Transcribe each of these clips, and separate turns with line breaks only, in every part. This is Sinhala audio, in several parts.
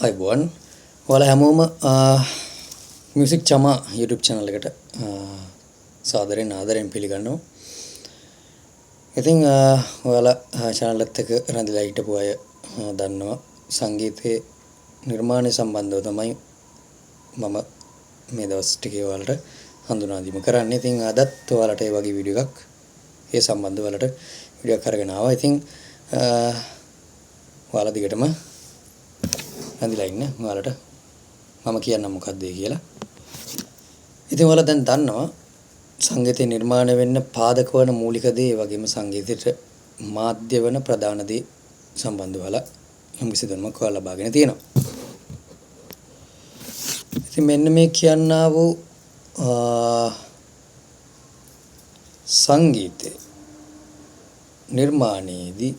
අයිබෝන් ඔයාලා හැමෝම මියුසික් චමා YouTube channel එකට සාදරයෙන් ආදරයෙන් පිළිගන්නවා. ඉතින් ඔයාලා channel එකත් එක්ක රැඳිලා හිටපු අය දන්නවා සංගීතයේ නිර්මාණය සම්බන්ධව තමයි මම මේ දවස් ටිකේ ඔයාලට හඳුනා දීම කරන්නේ. ඉතින් අදත් ඔයාලට ඒ වගේ වීඩියෝ එකක් ඒ සම්බන්ධව ඔයාලට වීඩියෝ එකක් අරගෙන ආවා. ඉතින් ඔයාලා දිගටම ඇඳිලා ඉන්න ඔයාලට මම කියන්නම් මොකක්ද කියලා. ඉතින් ඔයාලා දැන් දන්නවා සංගීතය නිර්මාණය වෙන්න පාදක වන මූලික දේ වගේම සංගීතයට මාධ්‍ය වන ප්‍රධාන දේ සම්බන්ධව ඔයාලා යම්කිසි දැනුමක් ඔයාලා ලබාගෙන තියෙනවා. ඉතින් මෙන්න මේ කියන්නා වූ සංගීතය නිර්මාණයේදී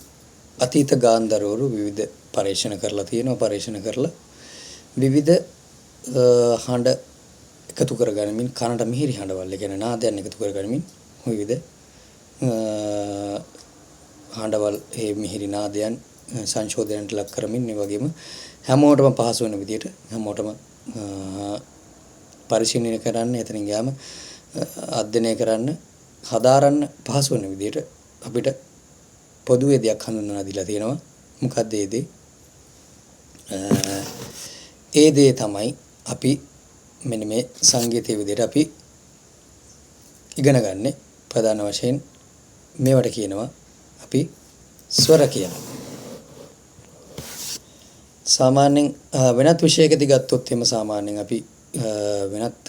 අතීත ගාන්ධර්වරු විවිධ පරීක්ෂණ කරලා තියෙනවා. පරීක්ෂණ කරලා විවිධ හඬ එකතු කරගනිමින් කනට මිහිරි හඬවල්, ඒ කියන්නේ නාදයන් එකතු කරගනිමින් විවිධ හඬවල් ඒ මිහිරි නාදයන් සංශෝධනයට ලක් කරමින් ඒ වගේම හැමෝටම පහසු වෙන විදිහට හැමෝටම පරිශීලනය කරන්න, එතනින් ගියාම අධ්‍යයනය කරන්න, හදාරන්න පහසු වෙන විදිහට අපිට පොදුවේ දෙයක් හඳුන්වලා දීලා තියෙනවා. මොකක්ද ඒ දේ? ඒ දේ තමයි අපි මෙන්න මේ සංගීතයේ විදිහට අපි ඉගෙන ගන්න ප්‍රධාන වශයෙන් මේවට කියනවා අපි ස්වර කියලා. සාමාන්‍යයෙන් වෙනත් විෂයකදී ගත්තොත් එimhe සාමාන්‍යයෙන් අපි වෙනත්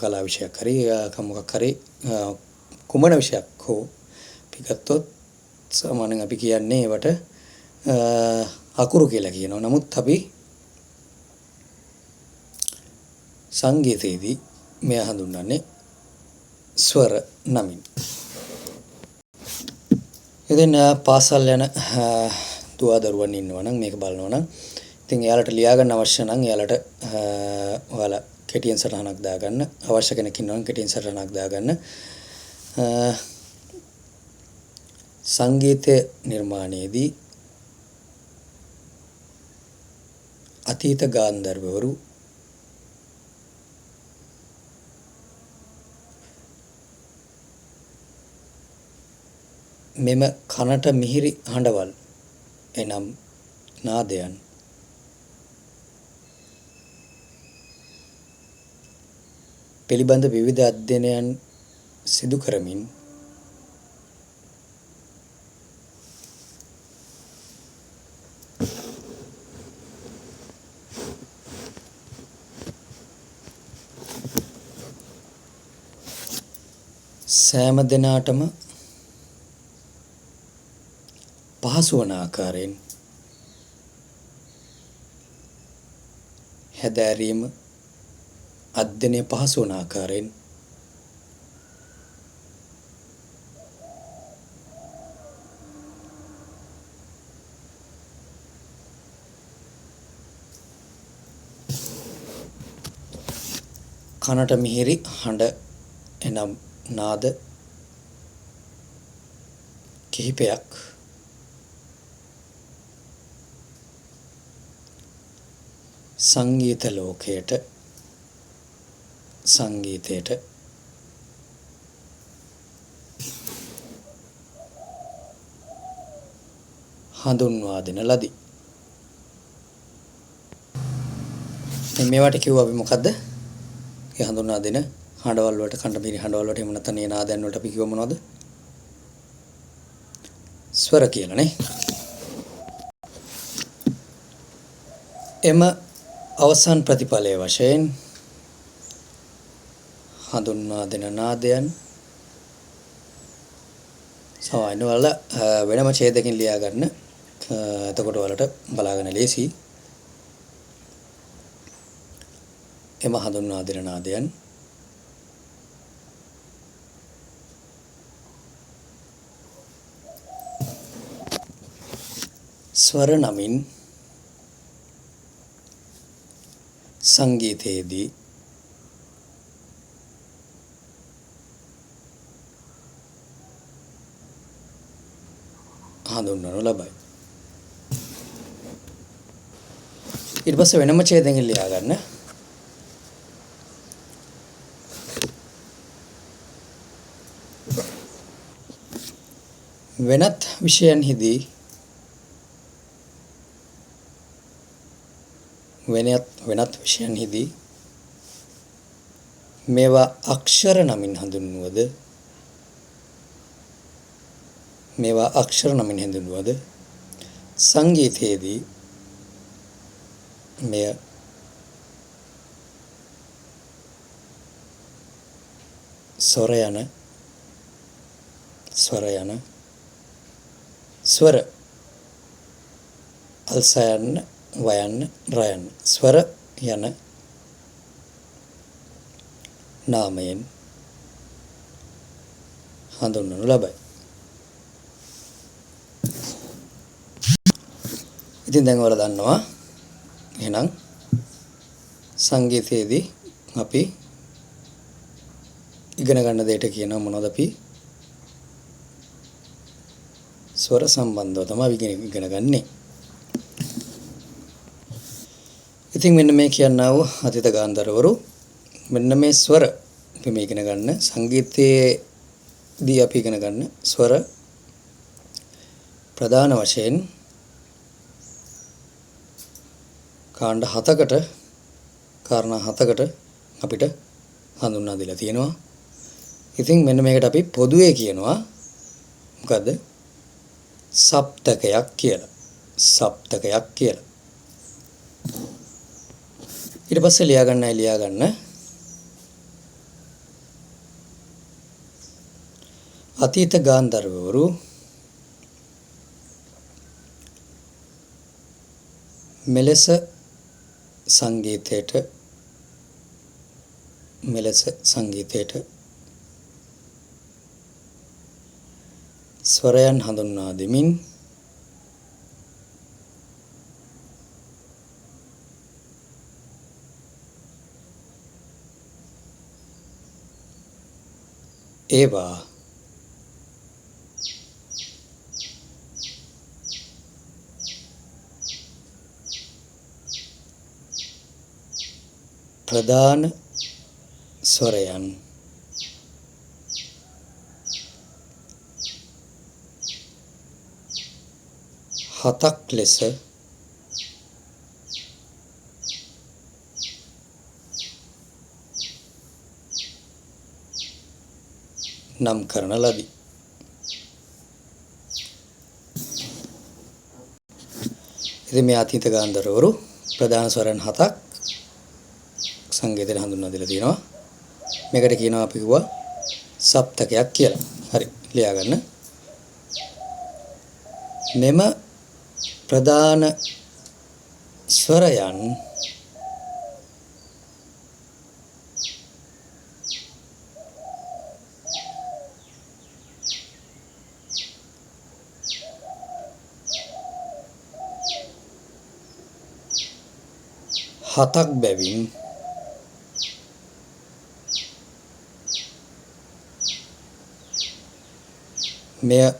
කලා විෂයක් හරි මොකක් හරි කුමන විෂයක් හෝ අපි ගත්තොත් සාමාන්‍යයෙන් අපි කියන්නේ ඒවට අකුරු කියලා කියනවා. නමුත් අපි සංගීතයේදී මෙය හඳුන්වන්නේ ස්වර නමින්. ඉතින් පාසල් යන දුවදරුවන් ඉන්නවා නම් මේක බලනවා නම් ඉතින් එයාලට ලියා ගන්න අවශ්‍ය නම් එයාලට ඔයාලා කෙටියෙන් සටහනක් දාගන්න. අවශ්‍ය කෙනෙක් ඉන්නවා නම් කෙටියෙන් සටහනක් දාගන්න. සංගීත නිර්මාණයේදී අතීත ගාන්ධර්වවරු මෙම කනට මිහිරි හඬවල් එනම් නාදයන් පිළිබඳ විවිධ අධ්‍යයනයන් සිදු කරමින් සෑම දිනාටම පහසු වන ආකාරයෙන් හැදෑරීම අධ්‍යයනය පහසු වන ආකාරයෙන් කනට මිහිරි හඬ එනම් නාද කිහිපයක් සංගීත ලෝකයට සංගීතයට හඳුන්වා දෙන ලදී. මේවට කිව්වා අපි මොකද්ද? ඒ හඳුන්වා දෙන හඬවල් වලට, කණ්ඩ මිහිරි හඬවල් වලට එහෙම නැත්නම් ඒ නාදයන් වලට අපි කිව්ව මොනවද? ස්වර කියලා නේ. එම අවසන් ප්‍රතිඵලයේ වශයෙන් හඳුන්වා දෙන නාදයන් සමහරවිට ඔයාලා වෙනම ඡේදකින් ලියා ගන්න. එතකොට ඔයාලට බලාගෙන ලේසි. එම හඳුන්වා දෙන නාදයන් ස්වර නමින් සංගීතයේදී හඳුන්වනු ලබයි. ඊට පස්සේ වෙනම ඡේදයෙන් ලියා ගන්න. වෙනත් විෂයන්හිදී වෙනත් විෂයන්හිදී මේවා අක්ෂර නමින් හඳුන්වුවද සංගීතයේදී මෙය ස්වර අල්සයන් වයන් රයන් ස්වර යන නාමයෙන් හඳුන්වනු ලබයි. ඉතින් දැන් ඔයාලා දන්නවා එහෙනම් සංගීතයේදී අපි ඉගෙන ගන්න දෙයට කියනවා මොනවද අපි ස්වර සම්බන්ධව තමයි ඉගෙන ගන්නේ. ඉතින් මෙන්න මේ කියන්නා වූ අතීත ගාන්ධර්වරු මෙන්න මේ ස්වර අපි මේ ඉගෙන ගන්න සංගීතයේදී අපි ඉගෙන ගන්න ස්වර ප්‍රධාන වශයෙන් කාරණා හතකට අපිට හඳුන්වා දීලා තියෙනවා. ඉතින් මෙන්න මේකට අපි පොදුවේ කියනවා මොකද්ද? සප්තකයක් කියලා. ඊට පස්සේ ලියා ගන්න අතීත ගාන්ධර්වවරු මෙලෙස සංගීතයට ස්වරයන් හඳුන්වා දෙමින් ඒවා ප්‍රධාන ස්වරයන් හතක් ලෙස නම් කරන ලදී. ඉතින් මේ අතීත ගාන්ධර්වරු ප්‍රධාන ස්වරයන් හතක් සංගීතයට හඳුන්වා දීලා තියෙනවා. මේකට කියනවා අපි කිව්වා සප්තකයක් කියලා. හරි ලියා ගන්න. මෙම ප්‍රධාන ස්වරයන් හතක් බැවින් මෙය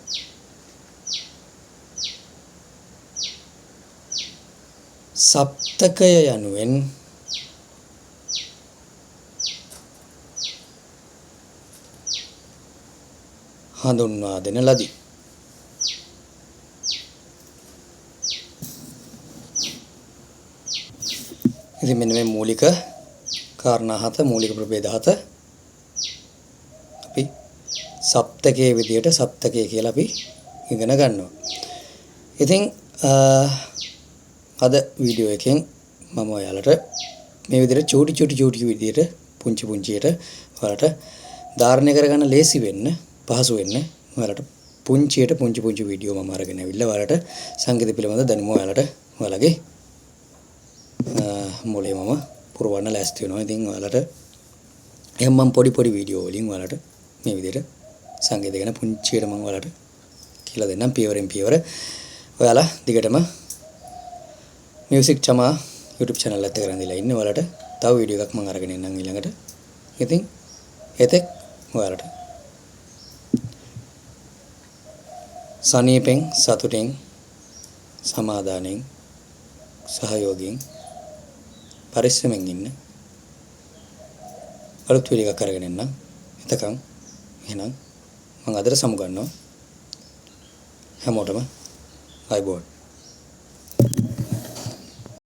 සප්තකය යනුවෙන් හඳුන්වා දෙන ලදී. ඉතින් මෙන්න මේ මූලික කාරණා හත මූලික ප්‍රභේද හත අපි සප්තකයේ විදියට සප්තකය කියලා අපි ඉගෙන ගන්නවා. ඉතින් අද වීඩියෝ එකෙන් මම ඔයාලට මේ විදිහට චූටි විදියට පුංචියට ඔයාලට ධාරණය කරගන්න ලේසි වෙන්න පහසු වෙන්න ඔයාලට පුංචි වීඩියෝ මම අරගෙන ආවිල්ලා ඔයාලට සංගීත පිළිබඳ දැනුම ඔයාලගේ මොලේ මම පුරවන්න ලෑස්ති වෙනවා. ඉතින් ඔයාලට එහෙනම් මම පොඩි වීඩියෝ වලින් ඔයාලට මේ විදිහට සංගීත ගැන පුංචියට මම ඔයාලට කියලා දෙන්නම් පියවරෙන් පියවර. ඔයාලා දිගටම මියුසික් චමා YouTube channel එකත් එක්ක රැඳිලා ඉන්න. ඔයාලට තව වීඩියෝ එකක් මම අරගෙන එන්නම් ඊළඟට. ඉතින් එතෙක් ඔයාලට සනීපෙන් සතුටින් සමාදානෙන් සහයෝගයෙන් පරිස්සමෙන් ඉන්න. අලුත් වීඩියෝ එකක් අරගෙන එන්නම්. එතකන් එහෙනම් මම අදට සමු ගන්නවා. හැමෝටම ආයුබෝවන්.